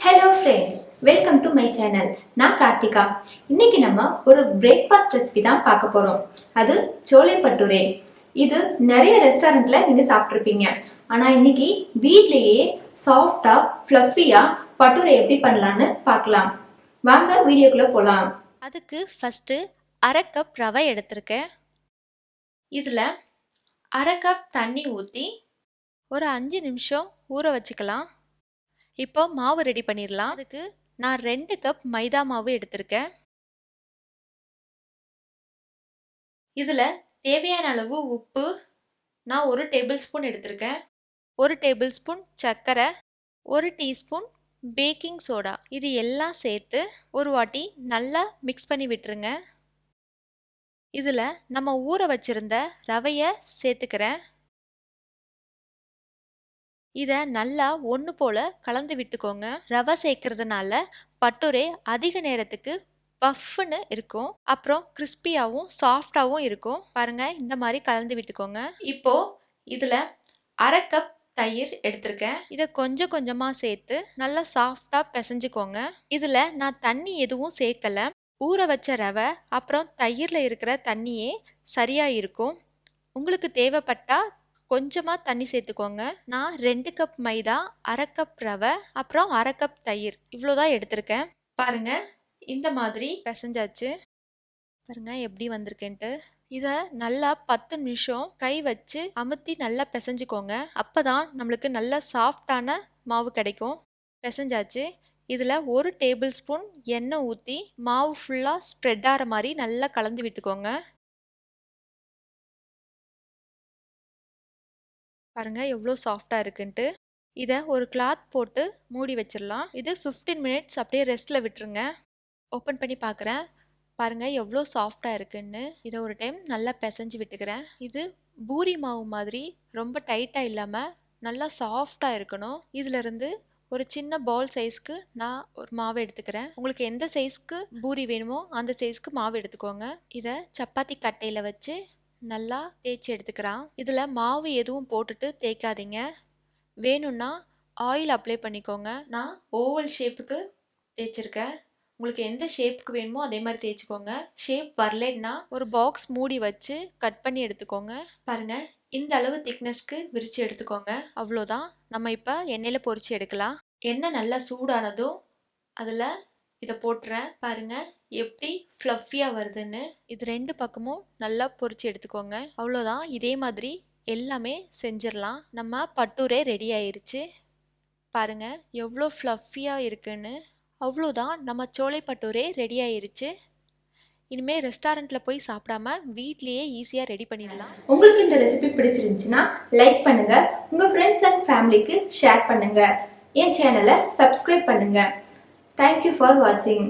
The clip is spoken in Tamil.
Hello friends, welcome to my channel. நான் கார்த்திகா. இன்னைக்கு நம்ம ஒரு பிரேக்ஃபாஸ்ட் ரெசிபி தான் பார்க்க போறோம். அது சோலை பட்டூரே. இது நிறைய ரெஸ்டாரண்ட்ல நீங்க சாப்பிட்ருப்பீங்க. ஆனா இன்னைக்கு வீட்லயே சாஃப்டா ஃப்ளஃபியா பட்டூரே எப்படி பண்ணலான்னு பார்க்கலாம். வாங்க வீடியோக்குள்ள போலாம். அதுக்கு ஃபஸ்ட்டு அரை கப் ரவை எடுத்திருக்கேன். இதில் அரை கப் தண்ணி ஊற்றி ஒரு 5 நிமிஷம் ஊற வச்சுக்கலாம். இப்போ மாவு ரெடி பண்ணிடலாம். அதுக்கு நான் 2 கப் மைதா மாவு எடுத்திருக்கேன். இதில் தேவையான அளவு உப்பு நான் 1 டேபிள் ஸ்பூன் எடுத்திருக்கேன். 1 டேபிள் ஸ்பூன் சர்க்கரை, 1 டீஸ்பூன் பேக்கிங் சோடா, இது எல்லாம் சேர்த்து ஒரு வாட்டி நல்லா மிக்ஸ் பண்ணி விட்டுருங்க. இதில் நம்ம ஊற வச்சிருந்த ரவையை சேர்த்துக்கிறேன். இதை நல்லா ஒன்று போல் கலந்து விட்டுக்கோங்க. ரவை சேர்க்கறதுனால பட்டூரே அதிக நேரத்துக்கு பஃப்னு இருக்கும், அப்புறம் கிறிஸ்பியாகவும் சாஃப்டாகவும் இருக்கும். பாருங்கள், இந்த மாதிரி கலந்து விட்டுக்கோங்க. இப்போது இதில் அரை கப் தயிர் எடுத்திருக்கேன். இதை கொஞ்சம் கொஞ்சமாக சேர்த்து நல்லா சாஃப்டாக பிசைஞ்சுக்கோங்க. இதில் நான் தண்ணி எதுவும் சேர்க்கலை. ஊற வச்ச ரவை அப்புறம் தயிரில் இருக்கிற தண்ணியே சரியாக இருக்கும். உங்களுக்கு தேவைப்பட்டால் கொஞ்சமாக தண்ணி சேர்த்துக்கோங்க. நான் 2 கப் மைதா, அரை கப் ரவை, அப்புறம் அரை கப் தயிர், இவ்வளோதான் எடுத்திருக்கேன். பாருங்கள், இந்த மாதிரி பிசைஞ்சாச்சு. பாருங்கள் எப்படி வந்திருக்கேன்ட்டு. இதை நல்லா 10 நிமிஷம் கை வச்சு அமுத்தி நல்லா பிசைஞ்சுக்கோங்க. அப்போ தான் நம்மளுக்கு நல்லா சாஃப்டான மாவு கிடைக்கும். பிசைஞ்சாச்சு. இதில் 1 டேபிள் ஸ்பூன் எண்ணெய் ஊற்றி மாவு ஃபுல்லாக ஸ்ப்ரெட் ஆகிற மாதிரி நல்லா கலந்து விட்டுக்கோங்க. பாருங்கள் எவ்வளோ சாஃப்டாக இருக்குன்ட்டு. இதை ஒரு கிளாத் போட்டு மூடி வச்சிடலாம். இது 15 மினிட்ஸ் அப்படியே ரெஸ்ட்டில் விட்டுருங்க. ஓப்பன் பண்ணி பார்க்குறேன். பாருங்கள் எவ்வளோ சாஃப்டாக இருக்குன்னு. இதை ஒரு டைம் நல்லா பிசைஞ்சு விட்டுக்கிறேன். இது பூரி மாவு மாதிரி ரொம்ப டைட்டாக இல்லாமல் நல்லா சாஃப்டாக இருக்கணும். இதிலிருந்து ஒரு சின்ன பால் சைஸ்க்கு நான் ஒரு மாவு எடுத்துக்கிறேன். உங்களுக்கு எந்த சைஸ்க்கு பூரி வேணுமோ அந்த சைஸ்க்கு மாவு எடுத்துக்கோங்க. இதை சப்பாத்தி கட்டையில் வச்சு நல்லா தேய்ச்சி எடுத்துக்கிறான். இதில் மாவு எதுவும் போட்டுட்டு தேய்க்காதீங்க. வேணும்னா ஆயில் அப்ளை பண்ணிக்கோங்க. நான் ஓவல் ஷேப்புக்கு தேய்ச்சிருக்கேன். உங்களுக்கு எந்த ஷேப்புக்கு வேணுமோ அதே மாதிரி தேய்ச்சிக்கோங்க. ஷேப் வரலைன்னா ஒரு பாக்ஸ் மூடி வச்சு கட் பண்ணி எடுத்துக்கோங்க. பாருங்கள், இந்த அளவு திக்னஸ்க்கு விரித்து எடுத்துக்கோங்க. அவ்வளோதான். நம்ம இப்போ எண்ணெயில் பொரித்து எடுக்கலாம். எண்ணெய் நல்லா சூடானதும் அதில் இதை போட்டுறேன். பாருங்கள் எப்படி ஃப்ளஃபியாக வருதுன்னு. இது 2 பக்கமும் நல்லா பொரிச்சு எடுத்துக்கோங்க. அவ்வளோதான். இதே மாதிரி எல்லாமே செஞ்சிடலாம். நம்ம பட்டூரே ரெடி ஆயிருச்சு. பாருங்கள் எவ்வளோ ஃப்ளஃபியாக இருக்குன்னு. அவ்வளோதான், நம்ம சோலை பட்டூரே ரெடி ஆயிருச்சு. இனிமேல் ரெஸ்டாரண்ட்டில் போய் சாப்பிடாம வீட்லேயே ஈஸியாக ரெடி பண்ணிடலாம். உங்களுக்கு இந்த ரெசிபி பிடிச்சிருந்துச்சுன்னா லைக் பண்ணுங்கள், உங்கள் ஃப்ரெண்ட்ஸ் அண்ட் ஃபேமிலிக்கு ஷேர் பண்ணுங்கள், என் சேனலை சப்ஸ்கிரைப் பண்ணுங்கள். தேங்க்யூ ஃபார் வாட்சிங்.